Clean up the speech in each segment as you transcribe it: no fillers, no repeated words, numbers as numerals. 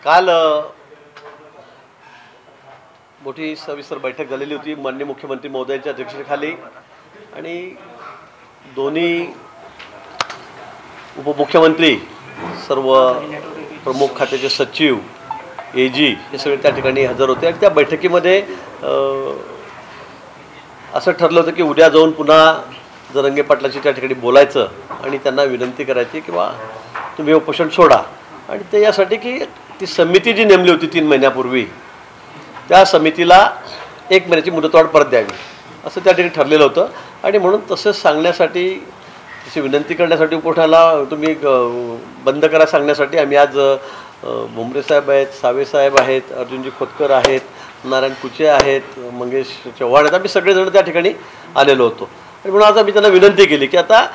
काल मोठी सविस्तर बैठक झालेली होती माननीय मुख्यमंत्री महोदयांच्या अध्यक्षतेखाली आणि दोन्ही उपमुख्यमंत्री सर्व प्रमुख खात्याचे सचिव एजी हे सगळे त्या ठिकाणी हजर होते आणि त्या बैठकीमध्ये असं ठरलं होतं की उद्या जाऊन पुन्हा जरंगे पाटलांशी त्या ठिकाणी बोलायचं आणि त्यांना विनंती करायची की बा तुम्ही उपोषण सोडा आणि ते यासाठी की ती समिती जी नेमली होती 3 महिन्यापूर्वी त्या समितीला 1 महिन्याची मुदतवाढ परत द्यावी असं त्या ठिकाणी ठरलेलं होतं आणि म्हणून तसंच सांगण्यासाठी तशी विनंती करण्यासाठी उपोषणाला तुम्ही बंद करा सांगण्यासाठी आम्ही आज भुमरे साहेब आहेत, सावे साहेब आहेत, अर्जुनजी खोतकर आहेत, नारायण कुचे आहेत, मंगेश चव्हाण आहेत, आम्ही सगळेजण त्या ठिकाणी आलेलो होतो आणि म्हणून आज आम्ही त्यांना विनंती केली की आता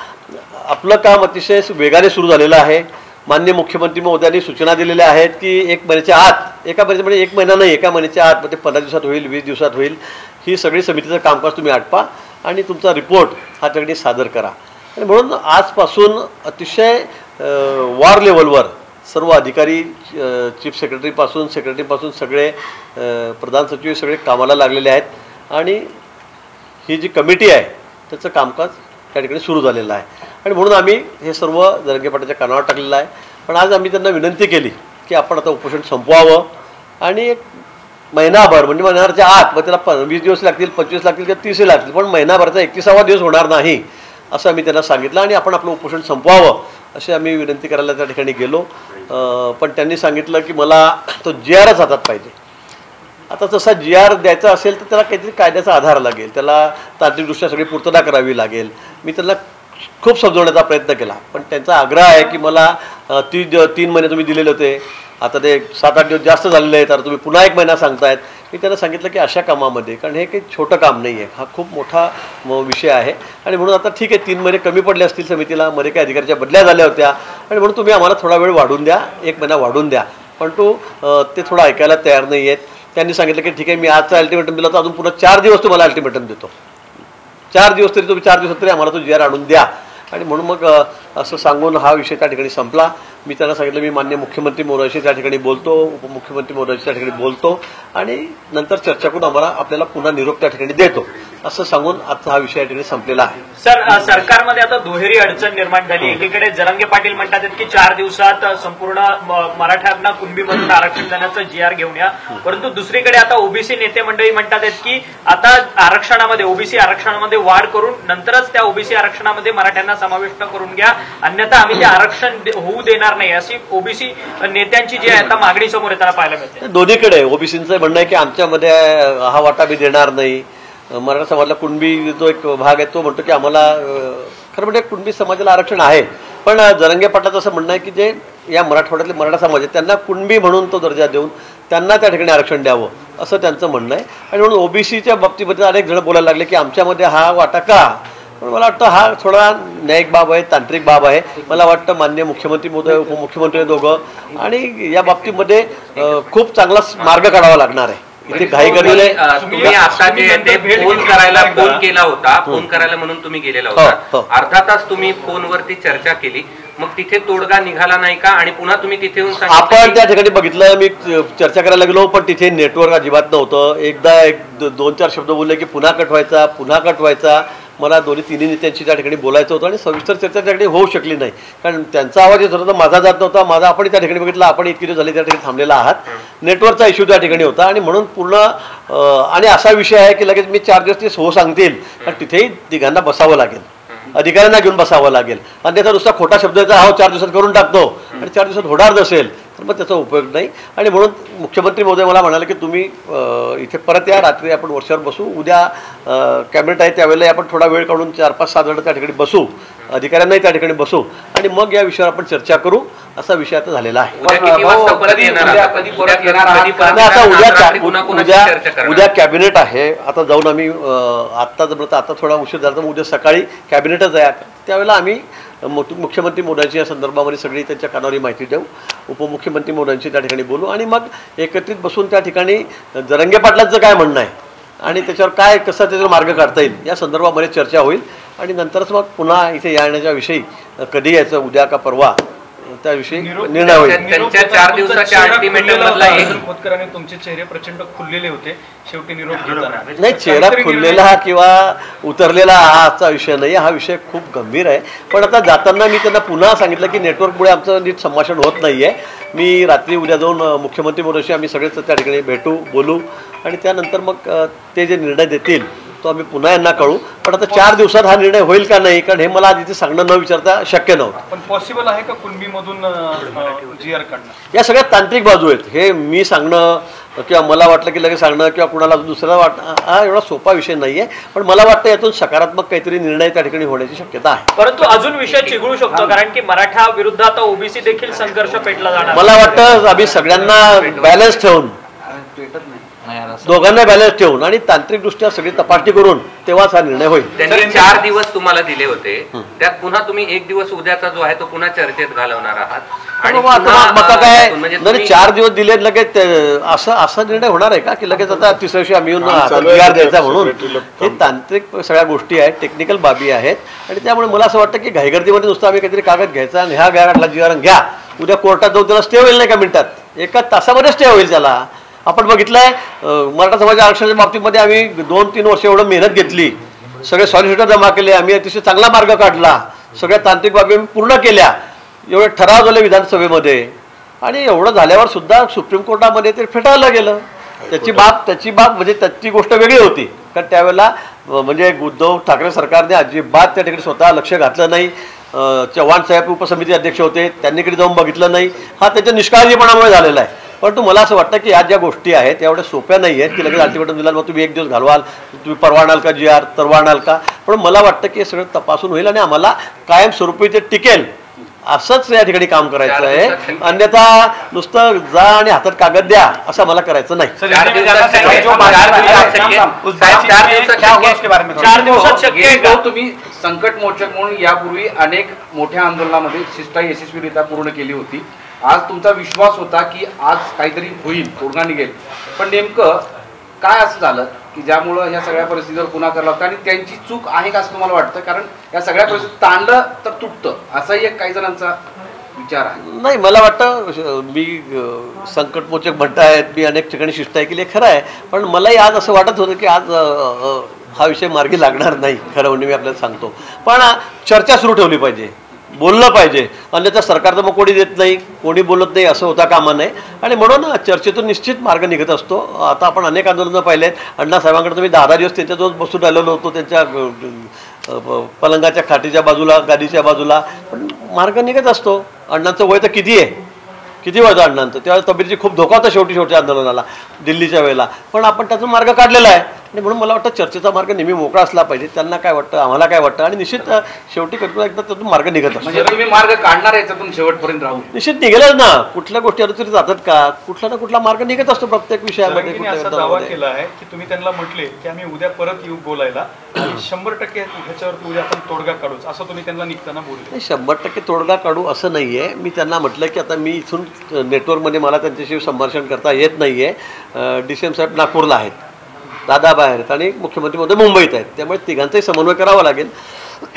आपलं काम अतिशय वेगाने सुरू झालेलं आहे। माननीय मुख्यमंत्री महोदयांनी सूचना दिलेल्या आहेत की 1 महिन्याच्या आत एका महिन्यामध्ये 1 महिना नाही 1 महिन्याच्या आत म्हणजे 15 दिवसात होईल 20 दिवसात होईल ही सगळी समितीचं कामकाज तुम्ही आटपा आणि तुमचा रिपोर्ट हा त्या ठिकाणी सादर करा आणि म्हणून आजपासून अतिशय वॉर लेवलवर सर्व अधिकारी चीफ सेक्रेटरीपासून सगळे प्रधान सचिव सगळे कामाला लागलेले आहेत आणि ही जी कमिटी आहे त्याचं कामकाज त्या ठिकाणी सुरू झालेलं आहे आणि म्हणून आम्ही हे सर्व जरंगे पाटलांच्या कानावर टाकलेलं आहे। पण आज आम्ही त्यांना विनंती केली की आपण आता उपोषण संपवावं आणि 1 महिनाभर म्हणजे महिन्याच्या आत मग त्याला 20 दिवस लागतील 25 लागतील किंवा 30 लागतील पण महिनाभराचा 31वा दिवस होणार नाही असं आम्ही त्यांना सांगितलं आणि आपण आपलं उपोषण संपवावं अशी आम्ही विनंती करायला त्या ठिकाणी गेलो। पण त्यांनी सांगितलं की मला तो GRच हातात पाहिजे। आता तसा GR द्यायचा असेल तर त्याला काहीतरी कायद्याचा आधार लागेल, त्याला तांत्रिकदृष्ट्या सगळी पूर्तता करावी लागेल। मी त्यांना खूप समजवण्याचा प्रयत्न केला पण त्यांचा आग्रह आहे की मला 3 महिने तुम्ही दिलेले होते आता ते 7-8 दिवस जास्त झालेले आहेत तर तुम्ही पुन्हा 1 महिना सांगतायत। मी त्यांना सांगितलं की अशा कामामध्ये कारण हे काही छोटं काम नाही आहे, हा खूप मोठा विषय आहे आणि म्हणून आता ठीक आहे 3 महिने कमी पडले असतील समितीला, मध्ये काही अधिकाऱ्याच्या बदल्या झाल्या होत्या आणि म्हणून तुम्ही आम्हाला थोडा वेळ वाढून द्या 1 महिना वाढून द्या पण ते थोडं ऐकायला तयार नाही आहेत। त्यांनी सांगितलं की ठीक आहे मी आजचा अल्टिमेटम दिला तर अजून पुन्हा 4 दिवस तुम्हाला अल्टिमेटम देतो, 4 दिवस तरी तुम्ही 4 दिवसात तरी आम्हाला तो GR आणून द्या आणि म्हणून मग असं सांगून हा विषय त्या ठिकाणी संपला। मी त्यांना सांगितलं मी माननीय मुख्यमंत्री महोदयांशी त्या ठिकाणी बोलतो, उपमुख्यमंत्री महोदयांशी त्या ठिकाणी बोलतो आणि नंतर चर्चा करून आपल्याला पुन्हा निरोप त्या ठिकाणी देतो असं सांगून आजचा हा विषय या ठिकाणी संपलेला आहे। सर, सरकारमध्ये आता दुहेरी अडचण निर्माण झाली। एकीकडे जरंगे पाटील म्हणतात की 4 दिवसात संपूर्ण मराठ्यांना कुणबीमधून आरक्षण देण्याचं GR घेऊन या, परंतु दुसरीकडे आता ओबीसी नेते मंडळी म्हणतात की आता आरक्षणामध्ये ओबीसी आरक्षणामध्ये वाढ करून नंतरच त्या ओबीसी आरक्षणामध्ये मराठ्यांना समाविष्ट करून घ्या, अन्यथा आम्ही ते आरक्षण होऊ देणार नाही अशी ओबीसी नेत्यांची जी आहे आता मागणी समोर येताना पाहायला मिळते। दोन्हीकडे ओबीसींचं म्हणणं आहे की आमच्यामध्ये हा वाटा मी देणार नाही, मराठा समाजाला कुणबी जो एक भाग आहे तो म्हणतो की आम्हाला खरं म्हणजे कुणबी समाजाला आरक्षण आहे पण जरंगे पाटलाचं असं म्हणणं आहे की जे या मराठवाड्यातले मराठा समाज आहे त्यांना कुणबी म्हणून तो दर्जा देऊन त्यांना त्या ठिकाणी आरक्षण द्यावं असं त्यांचं म्हणणं आहे आणि म्हणून ओबीसीच्या बाबतीमध्ये अनेक जण बोलायला लागले की आमच्यामध्ये हा वाटा का, पण मला वाटतं हा थोडा न्यायिक बाब आहे, तांत्रिक बाब आहे। मला वाटतं माननीय मुख्यमंत्री महोदय उपमुख्यमंत्री दोघं आणि या बाबतीमध्ये खूप चांगला मार्ग काढावा लागणार आहे। इथे घाई करलेले तुम्ही आता जे फोन केला होता, फोन करायला म्हणून तुम्ही गेलेला होता, अर्धा तास तुम्ही फोनवरती चर्चा केली, मग तिथे तोडगा निघाला नाही का आणि पुन्हा तुम्ही तिथे येऊन आपण त्या ठिकाणी बघितलं मी चर्चा करायला गेलो पण तिथे नेटवर्क अजिबात नव्हतं। एकदा 2-4 शब्द बोलले की पुन्हा कट व्हायचा मला दोन्ही नेत्यांशी त्या ठिकाणी बोलायचं होतं आणि सविस्तर चर्चा त्या ठिकाणी होऊ शकली नाही कारण त्यांचा आवाज येत होता माझा जात नव्हता, आपण त्या ठिकाणी बघितलं आपण इतके दिवस झाले त्या ठिकाणी थांबलेला आहात, नेटवर्कचा इश्यू त्या ठिकाणी होता आणि म्हणून पूर्ण आणि असा विषय आहे की लगेच मी 4 दिवस ते हो सांगतील पण तिथेही तिघांना बसावं लागेल, अधिकाऱ्यांना घेऊन बसावं लागेल आणि त्याचा नुसता खोटा शब्द याचा 4 दिवसात करून टाकतो आणि 4 दिवसात होणार नसेल तर मग त्याचा उपयोग नाही आणि म्हणून मुख्यमंत्री महोदय मला म्हणाले की तुम्ही इथे परत या, रात्री आपण वर्षावर बसू, उद्या कॅबिनेट आहे त्यावेळेला आपण थोडा वेळ काढून 4-5-6 जण त्या ठिकाणी बसू, अधिकाऱ्यांनाही त्या ठिकाणी बसू आणि मग या विषयावर आपण चर्चा करू असा विषय आता झालेला आहे। उद्या कॅबिनेट आहे, आता जाऊन आम्ही आता थोडा उशीर झाला तर उद्या सकाळी कॅबिनेटच आहे, त्यावेळेला आम्ही मुख्यमंत्री महोदयांची या संदर्भामध्ये सगळी त्यांच्या कानावर माहिती देऊ, उपमुख्यमंत्री महोदयांशी त्या ठिकाणी बोलू आणि मग एकत्रित बसून त्या ठिकाणी जरंगे पाटलांचं काय म्हणणं आहे आणि त्याच्यावर काय कसा त्याच्यावर मार्ग काढता येईल या संदर्भामध्ये चर्चा होईल आणि नंतरच मग पुन्हा इथे येण्याच्या विषयी कधी यायचं उद्या का परवा त्याविषयी निर्णय होईल. त्यांच्या 4 दिवसाच्या अल्टिमेटम मधला एक खोतकर आणि तुमचे चेहरे प्रचंड खुललेले होते शेवटी निरोप घेताना. नाही, चेहरा खुललेला किंवा उतरलेला हा आजचा विषय नाही, हा विषय खूप गंभीर आहे. पण आता जाताना मी त्यांना पुन्हा सांगितलं की नेटवर्कमुळे आमचं नीट संभाषण होत नाही आहे. मी रात्री उद्या जाऊन मुख्यमंत्री मोदीशी आम्ही सगळेच त्या ठिकाणी भेटू, बोलू आणि त्यानंतर मग ते जे निर्णय देतील तो आम्ही पुन्हा यांना कळू. पण आता 4 दिवसात हा निर्णय होईल का नाही, कारण हे मला आधी सांगणं न विचारता शक्य नव्हतं. पण पॉसिबल आहे का कुणबीमधून GR काढणं? या सगळ्या तांत्रिक बाजू आहेत. हे मी सांगणं किंवा मला वाटलं की लगेच सांगणं किंवा कुणाला दुसऱ्याला वाटणं हा एवढा सोपा विषय नाही आहे. पण मला वाटतं यातून सकारात्मक काहीतरी निर्णय त्या ठिकाणी होण्याची शक्यता आहे. परंतु अजून विषय चिघळू शकतो, कारण की मराठा विरुद्ध आता ओबीसी देखील संघर्ष पेटला जाणार. मला वाटतं आम्ही सगळ्यांना बॅलन्स ठेवून, दोघांना बॅलन्स ठेवून आणि तांत्रिकदृष्ट्या सगळी तपासणी करून तेव्हाच हा निर्णय होईल. त्यांनी 4 दिवस तुम्हाला दिले होते, त्यात पुन्हा तुम्ही 1 दिवस उद्याचा जो आहे तो पुन्हा चर्चेत घालवणार आहात. आणि मग काय म्हणजे 4 दिवस दिले लगेच असा निर्णय होणार आहे का की लगेच आता तिसऱ्या दिवशी आम्ही येऊन GR द्यायचा म्हणून? हे तांत्रिक सगळ्या गोष्टी आहेत, टेक्निकल बाबी आहेत. आणि त्यामुळे मला असं वाटतं की घाईगर्दीमध्ये नुसतं आम्ही काहीतरी कागद घ्यायचा आणि ह्या घ्या GR घ्या, उद्या कोर्टात जाऊन त्याला स्टे होईल नाही का मिनिटात, 1 तासामध्ये स्टे होईल त्याला. आपण बघितलंय मराठा समाज आरक्षणाच्या बाबतीमध्ये आम्ही 2-3 वर्ष एवढं मेहनत घेतली, सगळे सॉलिसिटर जमा केले, आम्ही अतिशय चांगला मार्ग काढला, सगळ्या तांत्रिक बाबी पूर्ण केल्या, एवढे ठराव झाले विधानसभेमध्ये आणि एवढं झाल्यावर सुद्धा सुप्रीम कोर्टामध्ये ते फेटाळलं गेलं. त्याची बाब म्हणजे त्याची गोष्ट वेगळी होती, कारण त्यावेळेला म्हणजे उद्धव ठाकरे सरकारने अजिबात त्या ठिकाणी स्वतः लक्ष घातलं नाही. चव्हाण साहेब उपसमिती अध्यक्ष होते, त्यांनीकडे जाऊन बघितलं नाही. हा त्याच्या निष्काळजीपणामुळे झालेला आहे. परंतु मला असं वाटतं की या ज्या गोष्टी आहेत एवढ्या सोप्या नाही आहेत की लगेच अल्टिमेटम दिला मग तुम्ही 1 दिवस घालवाल, तुम्ही परवा आणाल का GR, तरवा आणाल का. पण मला वाटतं की हे सगळं तपासून होईल आणि आम्हाला कायमस्वरूपी ते टिकेल असंच या ठिकाणी काम करायचं आहे. अन्यथा नुसतं जा आणि हातात कागद द्या असं मला करायचं नाही. 4 दिवसात शक्य आहे का? तुम्ही संकट मोचक म्हणून यापूर्वी अनेक मोठ्या आंदोलनामध्ये शिष्टाई यशस्वीरित्या पूर्ण केली होती. आज तुमचा विश्वास होता की आज काहीतरी होईल, तोडगा निघेल, पण नेमकं काय असं झालं की ज्यामुळं ह्या सगळ्या परिस्थितीवर पुन्हा करायला लागतं आणि त्यांची चूक आहे का असं तुम्हाला वाटतं? कारण या सगळ्या परिस्थितीत ताणलं तर तुटतं असाही एक काही जणांचा विचार आहे. नाही, मला वाटतं मी संकटमोचक म्हणतायत, मी अनेक ठिकाणी शिष्टाई केली खरं आहे, पण मलाही आज असं वाटत होतं की आज हा विषय मार्गी लागणार नाही. खरं म्हणजे मी आपल्याला सांगतो, पण चर्चा सुरू ठेवली पाहिजे, बोललं पाहिजे. अन्यथा सरकार तर मग कोणी देत नाही, कोणी बोलत नाही असं होता कामा नये. आणि म्हणून चर्चेतून निश्चित मार्ग निघत असतो. आता आपण अनेक आंदोलनं पाहिले आहेत. अण्णासाहेबांकडे तुम्ही 10 दिवस त्यांच्याजवळ बसून राहिलेलो होतो, त्यांच्या पलंगाच्या खाटीच्या बाजूला, गादीच्या बाजूला, पण मार्ग निघत असतो. अण्णांचं वय तर किती आहे, किती वय होतं अण्णांचं, तेव्हा तब्येतीची खूप धोका होता शेवटी आंदोलनाला दिल्लीच्या वेळेला, पण आपण त्याचा मार्ग काढलेला आहे. आणि म्हणून मला वाटतं चर्चेचा मार्ग नेहमी मोकळा असला पाहिजे. त्यांना काय वाटतं, आम्हाला काय वाटतं, आणि निश्चित शेवटी एकदा त्यातून मार्ग निघत असतो. म्हणजे तुम्ही मार्ग काढणार याच्यातून शेवटपर्यंत राहू? निश्चित निघेलच ना. कुठल्या गोष्टी तरी जातात का, कुठला ना कुठला मार्ग निघत असतो प्रत्येक विषयामध्ये. असा दावा केला आहे की तुम्ही त्यांना म्हटले की आम्ही उद्या परत येऊ बोलायला आणि 100% ह्याच्यावरती उद्या आपण तोडगा काढूच, असं तुम्ही त्यांना निघताना बोलले? 100% तोडगा काढू असं नाही आहे. मी त्यांना म्हटलं की आता मी इथून नेटवर्कमध्ये मला त्यांच्याशी संभाषण करता येत नाही आहे. DCM साहेब नागपूरला आहेत, दादा बाहेर आहेत आणि मुख्यमंत्री महोदय मुंबईत आहेत, त्यामुळे तिघांचाही समन्वय करावा लागेल.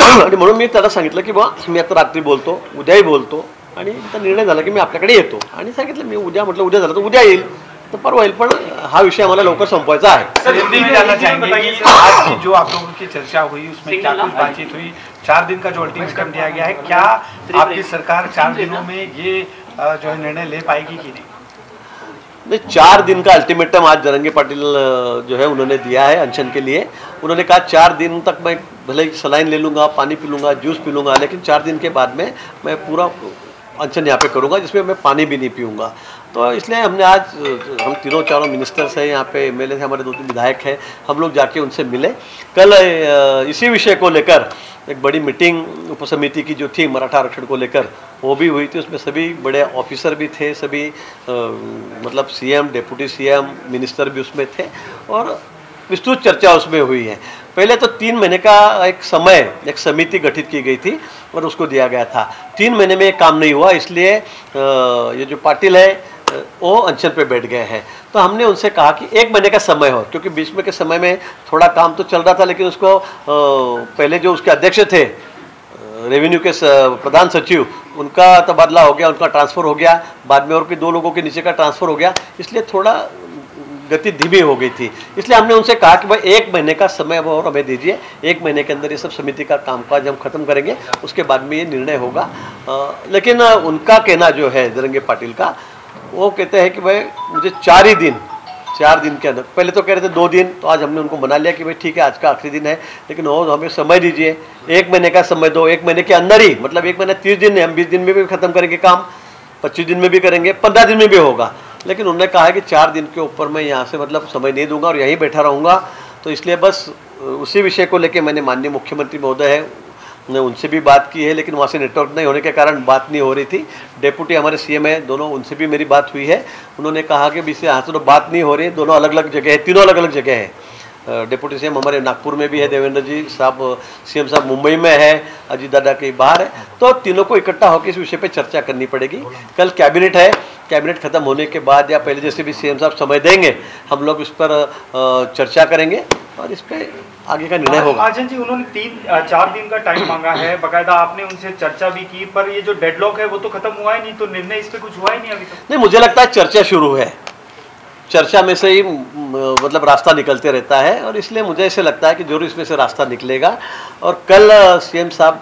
आणि म्हणून मी त्याला सांगितलं की बा मी आता रात्री बोलतो, उद्याही बोलतो, आणि त्याचा निर्णय झाला की मी आपल्याकडे येतो. आणि सांगितलं मी उद्या, म्हटलं उद्या झालं तर उद्या येईल, तर परवा येईल, पण हा विषय आम्हाला लवकर संपवायचा आहे. आज जो आप लोगों की चर्चा हुई उसमें क्या कुछ बातचीत हुई? 4 दिन का जो अल्टीमेटम दिया गया है, क्या आपकी सरकार 4 दिनों में ये जो है निर्णय ले पाएगी कि नहीं? 4 दिन का अल्टीमेटम आज जरंगे पाटिल जो है उन्होंने दिया है अनशन के लिए. उन्होंने कहा 4 दिन तक मैं भले ही सलाइन ले लूँगा, पानी पी लूँगा, जूस पी लूँगा, लेकिन 4 दिन के बाद में मैं पूरा अनशन यहाँ पे करूँगा जिसमें मैं पानी भी नहीं पीऊँगा. तो इसलिए हमने आज, हम तीनों चारों मिनिस्टर्स हैं यहाँ पे, MLA हैं, हमारे 2-3 विधायक हैं, हम लोग जाके उनसे मिले. कल इसी विषय को लेकर एक बड़ी मीटिंग उपसमिति की जो थी मराठा आरक्षण को लेकर वो भी हुई थी. उसमें सभी बड़े ऑफिसर भी थे, सभी मतलब CM, डिप्टी CM, मिनिस्टर भी उसमें थे और विस्तृत चर्चा उसमें हुई है. पहले तो 3 महीने का एक समय, एक समिति गठित की गई थी और उसको दिया गया था. 3 महीने में काम नहीं हुआ, इसलिए ये जो पाटिल है वो अनशन पे बैठ गए हैं. तो हमने उनसे कहा कि 1 महीने का समय हो, क्योंकि बीच में के समय में थोड़ा काम तो चल रहा था, लेकिन उसको पहले जो उसके अध्यक्ष थे रेवेन्यू के प्रधान सचिव, उनका तबादला हो गया, उनका ट्रांसफ़र हो गया, बाद में और भी 2 लोगों के नीचे का ट्रांसफ़र हो गया, इसलिए थोड़ा गति धीमी हो गई थी। इसलिए हमने उनसे कहा कि भाई 1 महीने का समय और हमें दीजिए, 1 महीने के अंदर ये सब समिति का कामकाज हम खत्म करेंगे, उसके बाद में ये निर्णय होगा। लेकिन उनका कहना जो है जरंगे पाटिल का, वो कहते हैं कि भाई मुझे 4 दिन के अंदर, पहले तो कह रहे थे 2 दिन, तो आज हमने उनको मना लिया कि भाई ठीक है आज का आखिरी दिन है, लेकिन और हमें समय दीजिए, 1 महीने का समय दो, 1 महीने के अंदर ही, मतलब 1 महीना 30 दिन है, हम 20 दिन में भी खत्म करेंगे काम, 25 दिन में भी करेंगे, 15 दिन में भी होगा। लेकिन उन्होंने कहा है कि 4 दिन के ऊपर मैं यहाँ से मतलब समय नहीं दूंगा और यहीं बैठा रहूँगा। तो इसलिए बस उसी विषय को लेकर मैंने माननीय मुख्यमंत्री महोदय है, ने उनसे भी बात की है, लेकिन वहाँ से नेटवर्क नहीं होने के कारण बात नहीं हो रही थी। डेप्यूटी हमारे सीएम है, दोनों, उनसे भी मेरी बात हुई है। उन्होंने कहा कि इससे यहाँ से तो बात नहीं हो रही, दोनों अलग अलग जगह है, तीनों अलग अलग जगह है। डिप्टी सीएम हमारे नागपुर में भी है, देवेंद्र जी साहब, सीएम साहब मुंबई में है, अजीत दादा के बाहर है। तो तीनों को इकट्ठा होकर इस विषय पे चर्चा करनी पड़ेगी। कल कैबिनेट है, कैबिनेट खत्म होने के बाद या पहले जैसे भी सीएम साहब समय देंगे, हम लोग इस पर चर्चा करेंगे और इस पर आगे का निर्णय होगा। महाजन जी, उन्होंने 3-4 दिन का टाइम मांगा है, बकायदा आपने उनसे चर्चा भी की, पर ये जो डेडलॉक है वो तो खत्म हुआ ही नहीं, तो निर्णय इस पे कुछ हुआ ही नहीं अभी तक। नहीं, मुझे लगता है चर्चा शुरू है, चर्चा में से ही मतलब रास्ता निकलते रहता है, और इसलिए मुझे ऐसे लगता है कि जरूर इसमें से रास्ता निकलेगा। और कल सीएम साहब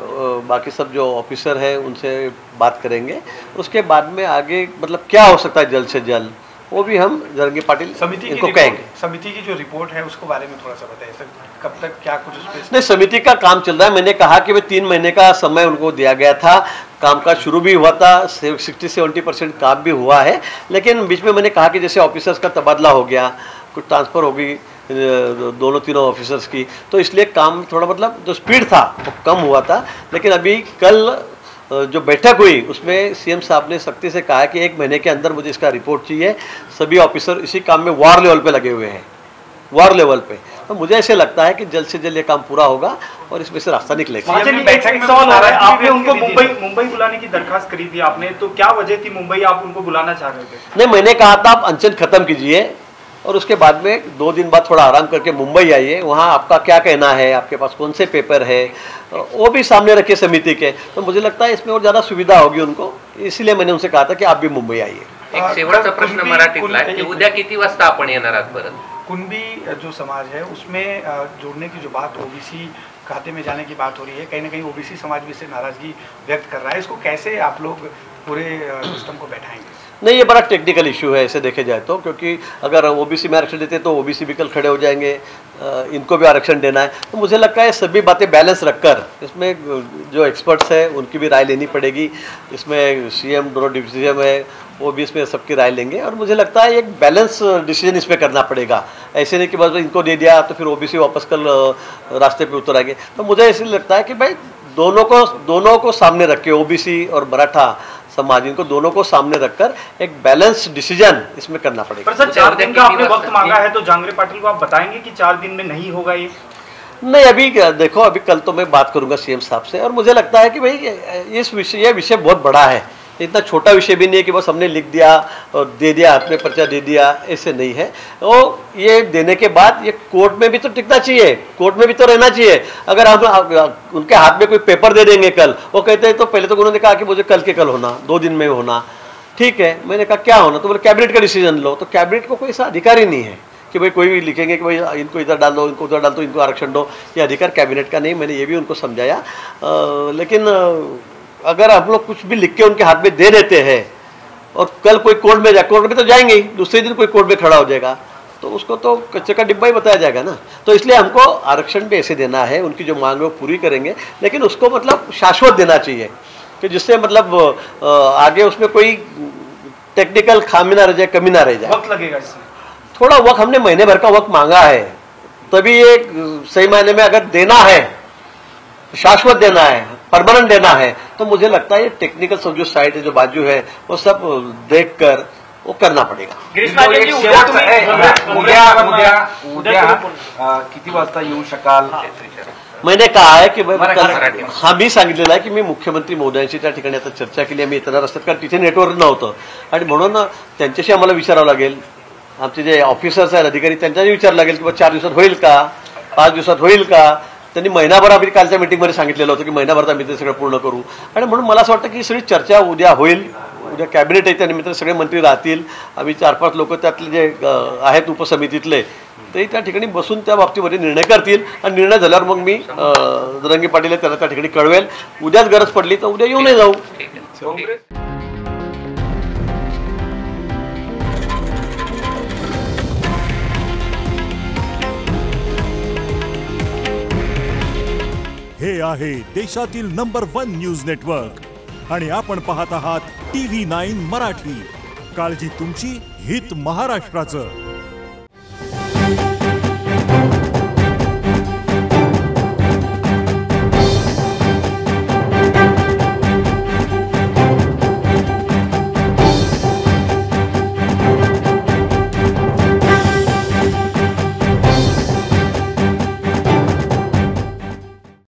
बाकी सब जो ऑफिसर हैं उनसे बात करेंगे, उसके बाद में आगे मतलब क्या हो सकता है जल्द से जल्द, वो भी हम जरंगे पाटिल इनको कहेंगे। समिति की जो रिपोर्ट है उसको बारे में थोड़ा सा बताइए सर, कब तक क्या कुछ उस पे? नहीं, समिति का काम चल रहा है। मैंने कहा कि वे 3 महीने का समय उनको दिया गया था, काम का शुरू भी हुआ था, 60-70% काम भी हुआ है, लेकिन बीच में मैंने कहा कि जैसे ऑफिसर्स का तबादला हो गया, कुछ ट्रांसफ़र हो गई 2-3 ऑफिसर्स की, तो इसलिए काम थोड़ा मतलब जो स्पीड था वो कम हुआ था। लेकिन अभी कल जो बैठक हुई उसमें सीएम साहब ने सख्ती से कहा कि 1 महीने के अंदर मुझे इसका रिपोर्ट चाहिए। सभी ऑफिसर इसी काम में वार लेवल पे लगे हुए हैं, वार लेवल पे। तो मुझे ऐसे लगता है कि जल्द से जल्द ये काम पूरा होगा और इसमें से रास्ता निकलेगा। आपने उनको मुंबई बुलाने की दरखास्त करी थी आपने, तो क्या वजह थी मुंबई आप उनको बुलाना चाह रहे थे? नहीं, मैंने कहा था आप अनशन खत्म कीजिए और उसके बाद में 2 दिन बाद थोड़ा आराम करके मुंबई आइए, वहाँ आपका क्या कहना है, आपके पास कौन से पेपर है, वो भी सामने रखिए समिति के। तो मुझे लगता है इसमें और ज़्यादा सुविधा होगी उनको, इसलिए मैंने उनसे कहा था की आप भी मुंबई आइए। एक शेवटचा प्रश्न मराठीतला आहे की उद्या किती वाजता आपण येणार आहात परत? कुणबी जो समाज है उसमें जोड़ने की जो बात ओबीसी खाते में जाने की बात हो रही है, कहीं ना कहीं ओबीसी समाज भी इससे नाराजगी व्यक्त कर रहा है, इसको कैसे आप लोग पूरे सिस्टम को बैठाएंगे? नहीं, ये बड़ा टेक्निकल इशू है ऐसे देखे जाए तो, क्योंकि अगर ओबीसी में आरक्षण देते तो ओबीसी भी कल खड़े हो जाएंगे, इनको भी आरक्षण देना है। तो मुझे लगता है सभी बातें बैलेंस रखकर इसमें जो एक्सपर्ट्स हैं उनकी भी राय लेनी पड़ेगी। इसमें सीएम, दोनों डिप्टी सीएम है, वो भी इसमें सबकी राय लेंगे और मुझे लगता है एक बैलेंस डिसीजन इसमें करना पड़ेगा। ऐसे नहीं कि बस इनको दे दिया तो फिर ओबीसी वापस कल रास्ते पे उतर आएंगे। तो मुझे इसलिए लगता है कि भाई दोनों को सामने रख के, ओबीसी और मराठा समाज, इनको दोनों को सामने रखकर एक बैलेंस डिसीजन इसमें करना पड़ेगा। पर सर 4 दिन का आपने वक्त मांगा है, तो जरंगे पाटिल को आप बताएंगे कि 4 दिन में नहीं होगा ये? नहीं, अभी देखो, अभी कल तो मैं बात करूंगा सीएम साहब से, और मुझे लगता है कि भाई ये विषय बहुत बड़ा है, इतना छोटा विषय भी नहीं है कि बस हमने लिख दिया और दे दिया, हाथ में पर्चा दे दिया, ऐसे नहीं है। और ये देने के बाद ये कोर्ट में भी तो टिकना चाहिए, कोर्ट में भी तो रहना चाहिए। अगर हम उनके हाथ में कोई पेपर दे देंगे कल, वो कहते हैं तो पहले तो उन्होंने कहा कि मुझे कल के कल होना, 2 दिन में होना, ठीक है। मैंने कहा क्या होना, तो बोले कैबिनेट का डिसीजन लो। तो कैबिनेट को कोई ऐसा अधिकार ही नहीं है कि भाई कोई भी लिखेंगे कि भाई इनको इधर डाल दो, इनको उधर डाल दो, इनको आरक्षण दो, ये अधिकार कैबिनेट का नहीं। मैंने ये भी उनको समझाया, लेकिन अगर हम लोग कुछ भी लिख के उनके हाथ में दे देते हैं और कल कोई कोर्ट में कोर्ट में तो जाएंगे ही, दूसरे दिन कोई कोर्ट में खड़ा हो जाएगा, तो उसको तो कच्चे का डिब्बा ही बताया जाएगा ना। तो इसलिए हमको आरक्षण भी ऐसे देना है, उनकी जो मांग है वो पूरी करेंगे, लेकिन उसको मतलब शाश्वत देना चाहिए कि जिससे मतलब आगे उसमें कोई टेक्निकल खामी ना रह जाए, कमी ना रह जाए। वक्त लगेगा इसमें थोड़ा वक्त, हमने महीने भर का वक्त मांगा है, तभी ये सही मायने में अगर देना है, शाश्वत देना है, परमानेंट देना है, तो मुझे लगता है ये टेक्निकल सब जो साइड है, जो बाजू है, वो सब देखकर वो करना पड़ेगा। किती वाजता येऊ शकाल? मैंने कहा है की हा मी सांगितलेलं आहे की मी मुख्यमंत्री महोदयांशी त्या ठिकाणी आता चर्चा केली, आम्ही येताना रस्त्यात, कारण तिथे नेटवर्क नव्हतं आणि म्हणून त्यांच्याशी आम्हाला विचारावं लागेल, आमचे जे ऑफिसर्स आहेत, अधिकारी, त्यांच्याशी विचारावं लागेल की 4 दिवसात होईल का, 5 दिवसात होईल का, त्यांनी महिनाभर आम्ही कालच्या मीटिंगमध्ये सांगितलेलं होतं की महिनाभरात आम्ही ते सगळं पूर्ण करू. आणि म्हणून मला असं वाटतं की सगळी चर्चा उद्या होईल. उद्या कॅबिनेट आहे, त्यानिमित्त सगळे मंत्री राहतील. आम्ही 4-5 लोक त्यातले जे आहेत उपसमितीतले ते त्या ठिकाणी बसून त्या बाबतीमध्ये निर्णय करतील. आणि निर्णय झाल्यावर मग मी जरांगे पाटील त्याला त्या ठिकाणी कळवेल. उद्याच गरज पडली तर उद्या येऊनही जाऊ. हे आहे देशातील नंबर 1 न्यूज नेटवर्क आणि आपण पाहत आहात TV9 मराठी. काळजी तुमची, हित महाराष्ट्राचं.